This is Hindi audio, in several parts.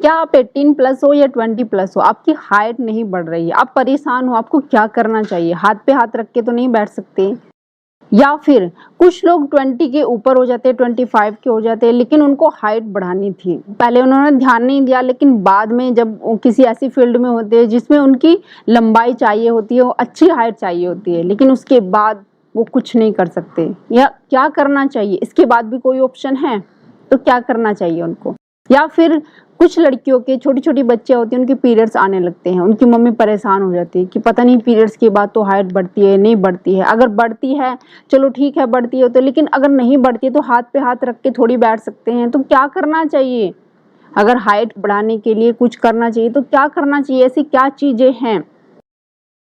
क्या आप 18 प्लस हो या 20 प्लस हो, आपकी हाइट नहीं बढ़ रही है, आप परेशान हो, आपको क्या करना चाहिए? हाथ पे हाथ रख के तो नहीं बैठ सकते। या फिर कुछ लोग 20 के ऊपर हो जाते हैं, 25 के हो जाते हैं, लेकिन उनको हाइट बढ़ानी थी, पहले उन्होंने ध्यान नहीं दिया, लेकिन बाद में जब वो किसी ऐसी फील्ड में होते हैं जिसमें उनकी लंबाई चाहिए होती है, वो अच्छी हाइट चाहिए होती है, लेकिन उसके बाद वो कुछ नहीं कर सकते। या क्या करना चाहिए? इसके बाद भी कोई ऑप्शन है तो क्या करना चाहिए उनको? या फिर कुछ लड़कियों के छोटी छोटी बच्चे होती हैं, उनके पीरियड्स आने लगते हैं, उनकी मम्मी परेशान हो जाती है कि पता नहीं पीरियड्स के बाद तो हाइट बढ़ती है नहीं बढ़ती है। अगर बढ़ती है चलो ठीक है, बढ़ती है तो, लेकिन अगर नहीं बढ़ती है तो हाथ पे हाथ रख के थोड़ी बैठ सकते हैं। तो क्या करना चाहिए? अगर हाइट बढ़ाने के लिए कुछ करना चाहिए तो क्या करना चाहिए? ऐसी क्या चीजें हैं?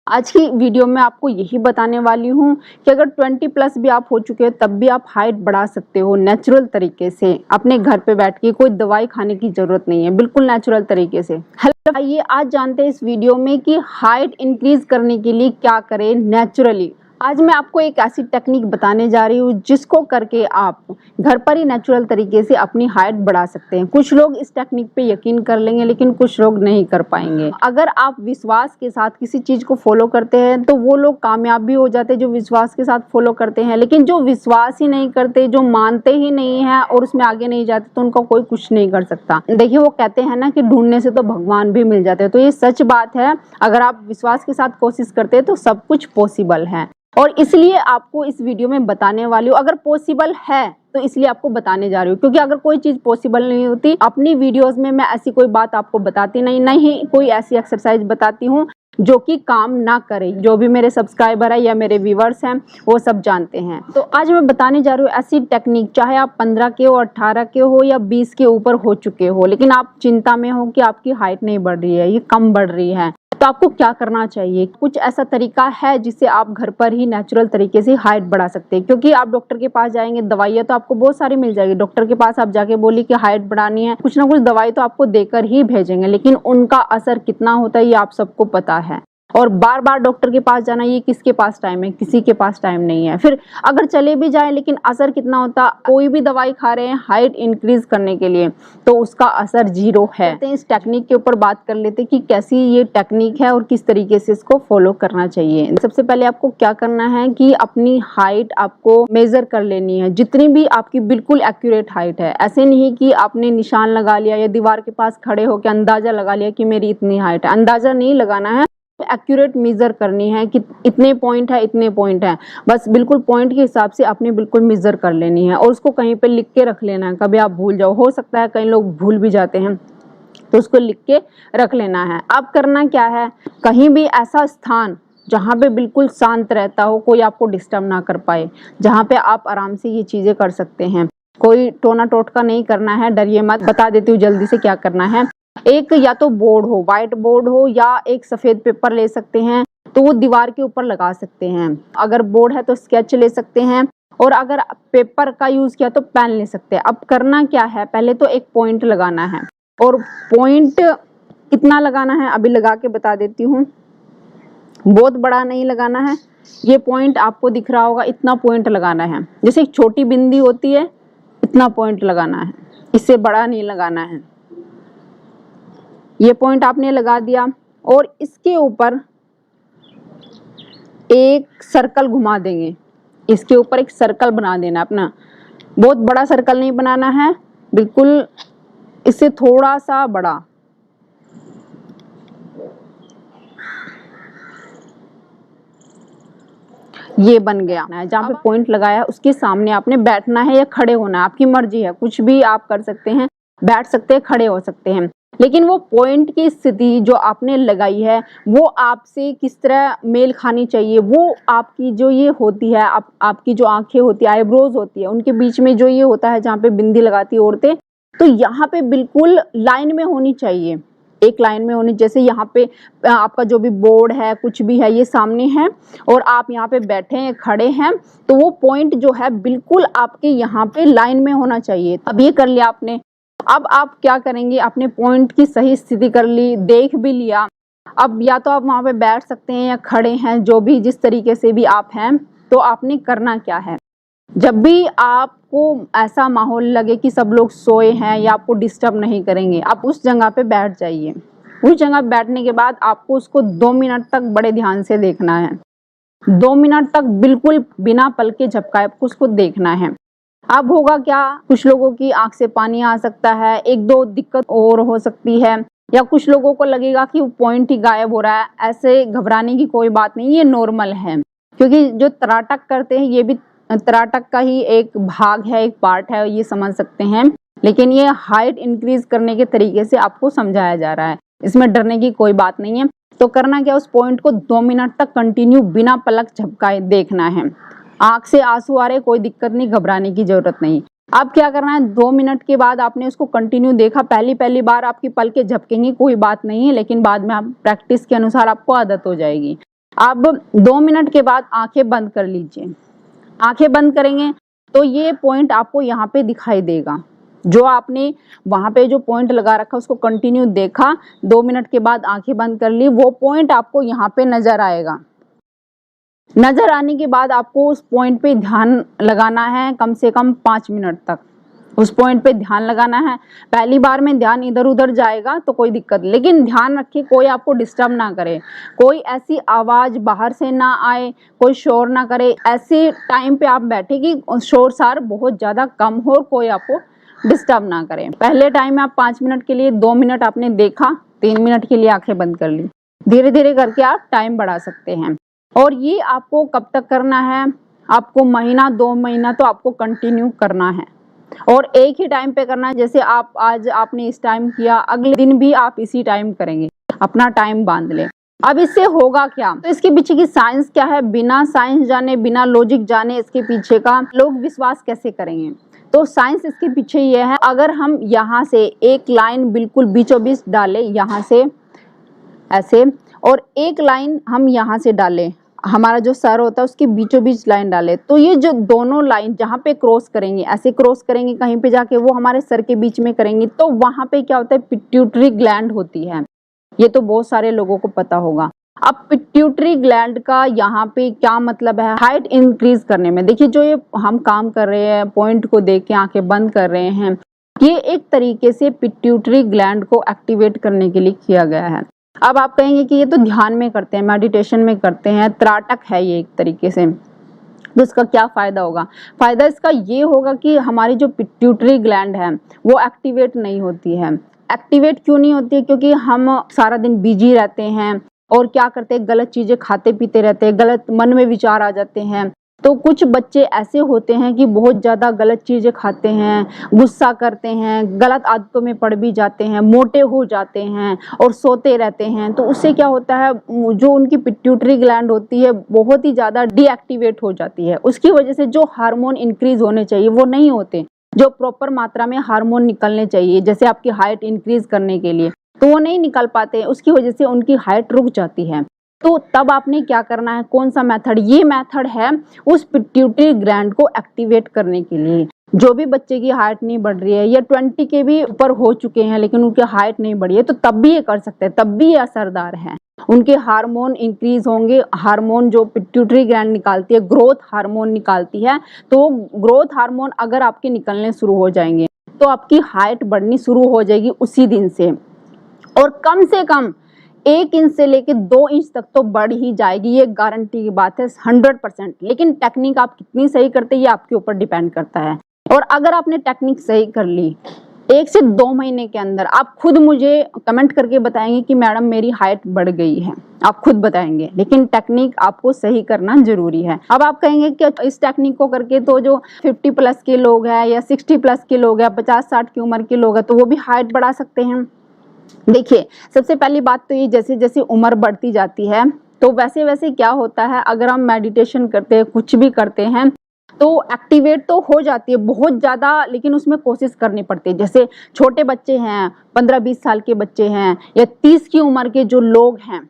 आज की वीडियो में आपको यही बताने वाली हूँ कि अगर 20 प्लस भी आप हो चुके हो तब भी आप हाइट बढ़ा सकते हो नेचुरल तरीके से, अपने घर पे बैठ के। कोई दवाई खाने की जरूरत नहीं है, बिल्कुल नेचुरल तरीके से। हेलो, आइए आज जानते हैं इस वीडियो में कि हाइट इंक्रीज करने के लिए क्या करें नेचुरली। आज मैं आपको एक ऐसी टेक्निक बताने जा रही हूँ जिसको करके आप घर पर ही नेचुरल तरीके से अपनी हाइट बढ़ा सकते हैं। कुछ लोग इस टेक्निक पे यकीन कर लेंगे, लेकिन कुछ लोग नहीं कर पाएंगे। अगर आप विश्वास के साथ किसी चीज को फॉलो करते हैं तो वो लोग कामयाब भी हो जाते हैं जो विश्वास के साथ फॉलो करते हैं, लेकिन जो विश्वास ही नहीं करते, जो मानते ही नहीं है और उसमें आगे नहीं जाते, तो उनका कोई कुछ नहीं कर सकता। देखिए, वो कहते हैं ना कि ढूंढने से तो भगवान भी मिल जाते हैं, तो ये सच बात है। अगर आप विश्वास के साथ कोशिश करते हैं तो सब कुछ पॉसिबल है, और इसलिए आपको इस वीडियो में बताने वाली हूँ। अगर पॉसिबल है तो इसलिए आपको बताने जा रही हूँ, क्योंकि अगर कोई चीज पॉसिबल नहीं होती, अपनी वीडियोस में मैं ऐसी कोई बात आपको बताती नहीं कोई ऐसी एक्सरसाइज बताती हूँ जो कि काम ना करे। जो भी मेरे सब्सक्राइबर है या मेरे व्यूवर्स हैं वो सब जानते हैं। तो आज मैं बताने जा रही हूँ ऐसी टेक्निक, चाहे आप 15 के हो, 18 के हो या 20 के ऊपर हो चुके हो, लेकिन आप चिंता में हो कि आपकी हाइट नहीं बढ़ रही है, ये कम बढ़ रही है, तो आपको क्या करना चाहिए? कुछ ऐसा तरीका है जिससे आप घर पर ही नेचुरल तरीके से हाइट बढ़ा सकते हैं। क्योंकि आप डॉक्टर के पास जाएंगे, दवाइयाँ तो आपको बहुत सारी मिल जाएगी। डॉक्टर के पास आप जाके बोलिए कि हाइट बढ़ानी है, कुछ ना कुछ दवाई तो आपको देकर ही भेजेंगे, लेकिन उनका असर कितना होता है ये आप सबको पता है। और बार बार डॉक्टर के पास जाना, ये किसके पास टाइम है? किसी के पास टाइम नहीं है। फिर अगर चले भी जाए, लेकिन असर कितना होता? कोई भी दवाई खा रहे हैं हाइट इंक्रीज करने के लिए, तो उसका असर जीरो है। इस टेक्निक के ऊपर बात कर लेते कि कैसी ये टेक्निक है और किस तरीके से इसको फॉलो करना चाहिए। सबसे पहले आपको क्या करना है कि अपनी हाइट आपको मेजर कर लेनी है, जितनी भी आपकी बिल्कुल एक्यूरेट हाइट है। ऐसे नहीं कि आपने निशान लगा लिया या दीवार के पास खड़े होकर अंदाजा लगा लिया कि मेरी इतनी हाइट है। अंदाजा नहीं लगाना है, एक्यूरेट मेजर करनी है कि इतने पॉइंट है, इतने पॉइंट है, बस बिल्कुल पॉइंट के हिसाब से आपने बिल्कुल मेजर कर लेनी है। और उसको कहीं पे लिख के रख लेना है, कभी आप भूल जाओ, हो सकता है कई लोग भूल भी जाते हैं, तो उसको लिख के रख लेना है। अब करना क्या है, कहीं भी ऐसा स्थान जहाँ पे बिल्कुल शांत रहता हो, कोई आपको डिस्टर्ब ना कर पाए, जहाँ पे आप आराम से ये चीजें कर सकते हैं। कोई टोना टोटका नहीं करना है, डरिए मत, बता देती हूँ जल्दी से क्या करना है। एक या तो बोर्ड हो, व्हाइट बोर्ड हो, या एक सफेद पेपर ले सकते हैं, तो वो दीवार के ऊपर लगा सकते हैं। अगर बोर्ड है तो स्केच ले सकते हैं, और अगर पेपर का यूज किया तो पेन ले सकते हैं। अब करना क्या है, पहले तो एक पॉइंट लगाना है, और पॉइंट कितना लगाना है अभी लगा के बता देती हूँ। बहुत बड़ा नहीं लगाना है, ये पॉइंट आपको दिख रहा होगा, इतना पॉइंट लगाना है। जैसे एक छोटी बिंदी होती है, इतना पॉइंट लगाना है, इससे बड़ा नहीं लगाना है। ये पॉइंट आपने लगा दिया, और इसके ऊपर एक सर्कल घुमा देंगे। इसके ऊपर एक सर्कल बना देना अपना, बहुत बड़ा सर्कल नहीं बनाना है, बिल्कुल इससे थोड़ा सा बड़ा। ये बन गया है। जहाँ पे पॉइंट लगाया है उसके सामने आपने बैठना है या खड़े होना है, आपकी मर्जी है, कुछ भी आप कर सकते हैं, बैठ सकते हैं, खड़े हो सकते हैं। लेकिन वो पॉइंट की स्थिति जो आपने लगाई है वो आपसे किस तरह मेल खानी चाहिए, वो आपकी जो ये होती है, आपकी जो आंखें होती है, आईब्रोज होती है, उनके बीच में जो ये होता है जहाँ पे बिंदी लगाती है औरतें, तो यहाँ पे बिल्कुल लाइन में होनी चाहिए, एक लाइन में होनी। जैसे यहाँ पे आपका जो भी बोर्ड है, कुछ भी है, ये सामने है और आप यहाँ पे बैठे हैं, खड़े हैं, तो वो पॉइंट जो है बिल्कुल आपके यहाँ पे लाइन में होना चाहिए। अब ये कर लिया आपने। अब आप क्या करेंगे, अपने पॉइंट की सही स्थिति कर ली, देख भी लिया। अब या तो आप वहाँ पे बैठ सकते हैं या खड़े हैं, जो भी जिस तरीके से भी आप हैं। तो आपने करना क्या है, जब भी आपको ऐसा माहौल लगे कि सब लोग सोए हैं या आपको डिस्टर्ब नहीं करेंगे, आप उस जगह पे बैठ जाइए। उस जगह बैठने के बाद आपको उसको 2 मिनट तक बड़े ध्यान से देखना है। 2 मिनट तक बिल्कुल बिना पल के झपकाए आपको उसको देखना है। अब होगा क्या, कुछ लोगों की आंख से पानी आ सकता है, एक दो दिक्कत और हो सकती है, या कुछ लोगों को लगेगा कि वो पॉइंट ही गायब हो रहा है। ऐसे घबराने की कोई बात नहीं, ये नॉर्मल है, क्योंकि जो त्राटक करते हैं ये भी त्राटक का ही एक भाग है, एक पार्ट है, ये समझ सकते हैं। लेकिन ये हाइट इंक्रीज करने के तरीके से आपको समझाया जा रहा है, इसमें डरने की कोई बात नहीं है। तो करना क्या, उस पॉइंट को 2 मिनट तक कंटिन्यू बिना पलक झपकाए देखना है। आंख से आंसू आ रहे, कोई दिक्कत नहीं, घबराने की जरूरत नहीं। अब क्या करना है, 2 मिनट के बाद आपने उसको कंटिन्यू देखा, पहली बार आपकी पलकें झपकेंगी, कोई बात नहीं है, लेकिन बाद में आप प्रैक्टिस के अनुसार आपको आदत हो जाएगी। अब 2 मिनट के बाद आंखें बंद कर लीजिए। आंखें बंद करेंगे तो ये पॉइंट आपको यहाँ पे दिखाई देगा, जो आपने वहां पे जो पॉइंट लगा रखा उसको कंटिन्यू देखा, 2 मिनट के बाद आंखें बंद कर ली, वो पॉइंट आपको यहाँ पे नजर आएगा। नजर आने के बाद आपको उस पॉइंट पे ध्यान लगाना है, कम से कम 5 मिनट तक उस पॉइंट पे ध्यान लगाना है। पहली बार में ध्यान इधर उधर जाएगा तो कोई दिक्कत, लेकिन ध्यान रखिए कोई आपको डिस्टर्ब ना करे, कोई ऐसी आवाज बाहर से ना आए, कोई शोर ना करे। ऐसे टाइम पे आप बैठे कि शोर सार बहुत ज्यादा कम हो, कोई आपको डिस्टर्ब ना करे। पहले टाइम में आप 5 मिनट के लिए, 2 मिनट आपने देखा, 3 मिनट के लिए आंखें बंद कर ली। धीरे धीरे करके आप टाइम बढ़ा सकते हैं। और ये आपको कब तक करना है, आपको महीना 2 महीना तो आपको कंटिन्यू करना है, और एक ही टाइम पे करना है। जैसे आप आज आपने इस टाइम किया, अगले दिन भी आप इसी टाइम करेंगे, अपना टाइम बांध ले। अब इससे होगा क्या, तो इसके पीछे की साइंस क्या है, बिना साइंस जाने, बिना लॉजिक जाने इसके पीछे का लोग विश्वास कैसे करेंगे। तो साइंस इसके पीछे ये है, अगर हम यहाँ से एक लाइन बिल्कुल बीचों बीच डाले, यहाँ से ऐसे, और एक लाइन हम यहाँ से डालें, हमारा जो सर होता है उसके बीचों बीच लाइन डाले, तो ये जो दोनों लाइन जहाँ पे क्रॉस करेंगे, ऐसे क्रॉस करेंगे कहीं पे जाके, वो हमारे सर के बीच में करेंगे, तो वहां पे क्या होता है, पिट्यूटरी ग्लैंड होती है। ये तो बहुत सारे लोगों को पता होगा। अब पिट्यूटरी ग्लैंड का यहाँ पे क्या मतलब है हाइट इंक्रीज करने में। देखिए जो ये हम काम कर रहे हैं, पॉइंट को देख के आंखें बंद कर रहे हैं, ये एक तरीके से पिट्यूटरी ग्लैंड को एक्टिवेट करने के लिए किया गया है। अब आप कहेंगे कि ये तो ध्यान में करते हैं, मेडिटेशन में करते हैं, त्राटक है ये एक तरीके से, तो इसका क्या फायदा होगा। फायदा इसका ये होगा कि हमारी जो पिट्यूटरी ग्लैंड है वो एक्टिवेट नहीं होती है। एक्टिवेट क्यों नहीं होती है, क्योंकि हम सारा दिन बिजी रहते हैं और क्या करते हैं, गलत चीजें खाते पीते रहते हैं, गलत मन में विचार आ जाते हैं। तो कुछ बच्चे ऐसे होते हैं कि बहुत ज्यादा गलत चीजें खाते हैं, गुस्सा करते हैं, गलत आदतों में पड़ भी जाते हैं, मोटे हो जाते हैं और सोते रहते हैं। तो उससे क्या होता है, जो उनकी पिट्यूटरी ग्लैंड होती है बहुत ही ज्यादा डीएक्टिवेट हो जाती है। उसकी वजह से जो हार्मोन इंक्रीज होने चाहिए वो नहीं होते, जो प्रॉपर मात्रा में हार्मोन निकलने चाहिए जैसे आपकी हाइट इंक्रीज करने के लिए, तो वो नहीं निकल पाते। उसकी वजह से उनकी हाइट रुक जाती है। तो तब आपने क्या करना है, कौन सा मेथड, ये मेथड है उस पिट्यूटरी ग्लैंड को एक्टिवेट करने के लिए। जो भी बच्चे की हाइट नहीं बढ़ रही है या 20 के भी ऊपर हो चुके हैं लेकिन उनकी हाइट नहीं बढ़ी है, तो तब भी ये कर सकते हैं, तब भी ये असरदार है। उनके हार्मोन इंक्रीज होंगे। हार्मोन जो पिट्यूटरी ग्लैंड निकालती है, ग्रोथ हार्मोन निकालती है, तो ग्रोथ हार्मोन अगर आपके निकलने शुरू हो जाएंगे तो आपकी हाइट बढ़नी शुरू हो जाएगी उसी दिन से, और कम से कम 1 इंच से लेके 2 इंच तक तो बढ़ ही जाएगी, ये गारंटी की बात है 100%। लेकिन टेक्निक आप कितनी सही करते हैं ये आपके ऊपर डिपेंड करता है। और अगर आपने टेक्निक सही कर ली 1 से 2 महीने के अंदर, आप खुद मुझे कमेंट करके बताएंगे कि मैडम मेरी हाइट बढ़ गई है, आप खुद बताएंगे। लेकिन टेक्निक आपको सही करना जरूरी है। अब आप कहेंगे कि इस टेक्निक को करके तो जो 50 प्लस के लोग हैं या 60 प्लस के लोग हैं, 50-60 की उम्र के लोग हैं, तो वो भी हाइट बढ़ा सकते हैं। देखिए सबसे पहली बात तो ये, जैसे जैसे उम्र बढ़ती जाती है तो वैसे वैसे क्या होता है, अगर हम मेडिटेशन करते हैं, कुछ भी करते हैं, तो एक्टिवेट तो हो जाती है बहुत ज़्यादा, लेकिन उसमें कोशिश करनी पड़ती है। जैसे छोटे बच्चे हैं, 15-20 साल के बच्चे हैं या 30 की उम्र के जो लोग हैं,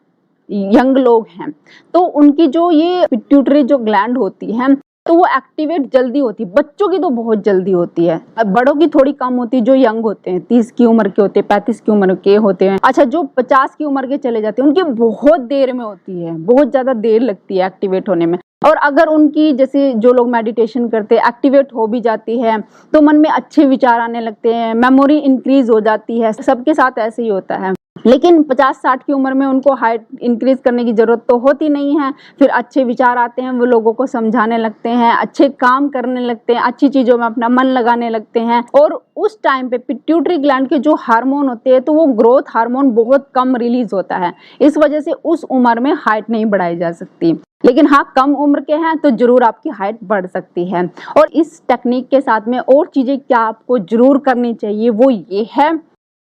यंग लोग हैं, तो उनकी जो ये पिट्यूटरी जो ग्लैंड होती है तो वो एक्टिवेट जल्दी होती है। बच्चों की तो बहुत जल्दी होती है, बड़ों की थोड़ी कम होती है। जो यंग होते हैं, 30 की उम्र के होते हैं, 35 की उम्र के होते हैं, अच्छा जो 50 की उम्र के चले जाते हैं, उनकी बहुत देर में होती है, बहुत ज्यादा देर लगती है एक्टिवेट होने में। और अगर उनकी जैसे जो लोग मेडिटेशन करते हैं एक्टिवेट हो भी जाती है तो मन में अच्छे विचार आने लगते हैं, मेमोरी इंक्रीज हो जाती है। सबके साथ ऐसे ही होता है। लेकिन 50-60 की उम्र में उनको हाइट इंक्रीज करने की जरूरत तो होती नहीं है। फिर अच्छे विचार आते हैं, वो लोगों को समझाने लगते हैं, अच्छे काम करने लगते हैं, अच्छी चीजों में अपना मन लगाने लगते हैं। और उस टाइम पे पिट्यूटरी ग्लैंड के जो हार्मोन होते हैं तो वो ग्रोथ हार्मोन बहुत कम रिलीज होता है। इस वजह से उस उम्र में हाइट नहीं बढ़ाई जा सकती। लेकिन हाँ, कम उम्र के हैं तो जरूर आपकी हाइट बढ़ सकती है। और इस टेक्निक के साथ में और चीजें क्या आपको जरूर करनी चाहिए वो ये है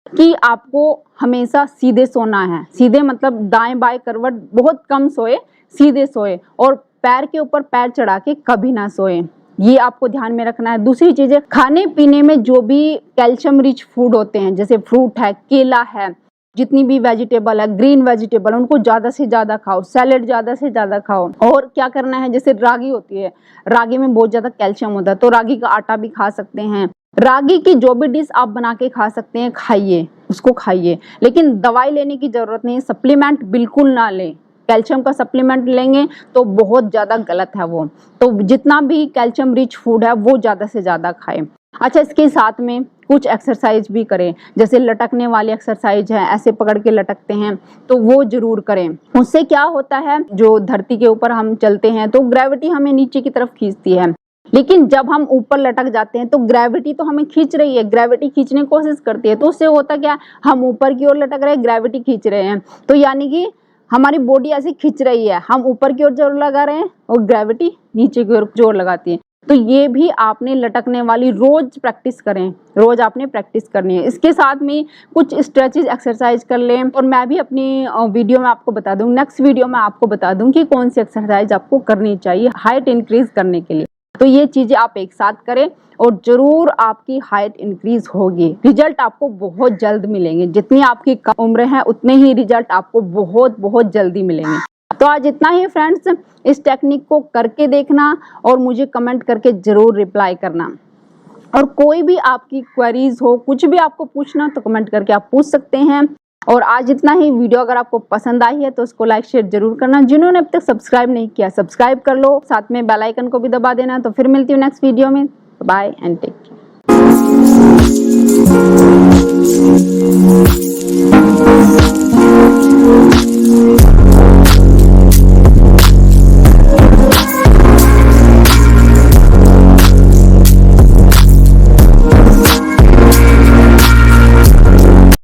कि आपको हमेशा सीधे सोना है। सीधे मतलब दाएं बाएं करवट बहुत कम सोए, सीधे सोए, और पैर के ऊपर पैर चढ़ा के कभी ना सोए, ये आपको ध्यान में रखना है। दूसरी चीजें, खाने पीने में जो भी कैल्शियम रिच फूड होते हैं जैसे फ्रूट है, केला है, जितनी भी वेजिटेबल है, ग्रीन वेजिटेबल, उनको ज्यादा से ज्यादा खाओ, सैलेड ज्यादा से ज्यादा खाओ। और क्या करना है, जैसे रागी होती है, रागी में बहुत ज्यादा कैल्शियम होता है तो रागी का आटा भी खा सकते हैं। रागी की जो भी डिश आप बना के खा सकते हैं खाइए, उसको खाइए। लेकिन दवाई लेने की जरूरत नहीं है, सप्लीमेंट बिल्कुल ना लें। कैल्शियम का सप्लीमेंट लेंगे तो बहुत ज़्यादा गलत है वो। तो जितना भी कैल्शियम रिच फूड है वो ज़्यादा से ज़्यादा खाएं। अच्छा, इसके साथ में कुछ एक्सरसाइज भी करें, जैसे लटकने वाली एक्सरसाइज है, ऐसे पकड़ के लटकते हैं तो वो जरूर करें। उससे क्या होता है, जो धरती के ऊपर हम चलते हैं तो ग्रेविटी हमें नीचे की तरफ खींचती है, लेकिन जब हम ऊपर लटक जाते हैं तो ग्रेविटी तो हमें खींच रही है, ग्रेविटी खींचने की कोशिश करती है। तो उससे होता क्या, हम ऊपर की ओर लटक रहे हैं, ग्रेविटी खींच रहे हैं, तो यानी कि हमारी बॉडी ऐसी खींच रही है, हम ऊपर की ओर जोर लगा रहे हैं और ग्रेविटी नीचे की ओर जोर लगाती है। तो ये भी आपने लटकने वाली रोज प्रैक्टिस करें, रोज आपने प्रैक्टिस करनी है। इसके साथ में कुछ स्ट्रेचेज एक्सरसाइज कर लें, और मैं भी अपनी वीडियो में आपको बता दूं, नेक्स्ट वीडियो में आपको बता दूं कि कौन सी एक्सरसाइज आपको करनी चाहिए हाइट इंक्रीज करने के लिए। तो ये चीजें आप एक साथ करें और जरूर आपकी हाइट इंक्रीज होगी। रिजल्ट आपको बहुत जल्द मिलेंगे, जितनी आपकी कम उम्र है उतने ही रिजल्ट आपको बहुत बहुत जल्दी मिलेंगे। तो आज इतना ही फ्रेंड्स, इस टेक्निक को करके देखना और मुझे कमेंट करके जरूर रिप्लाई करना। और कोई भी आपकी क्वेरीज हो, कुछ भी आपको पूछना तो कमेंट करके आप पूछ सकते हैं। और आज इतना ही। वीडियो अगर आपको पसंद आई है तो उसको लाइक शेयर जरूर करना। जिन्होंने अब तक सब्सक्राइब नहीं किया सब्सक्राइब कर लो, साथ में बेल आइकन को भी दबा देना। तो फिर मिलती हूँ नेक्स्ट वीडियो में। Bye and take care.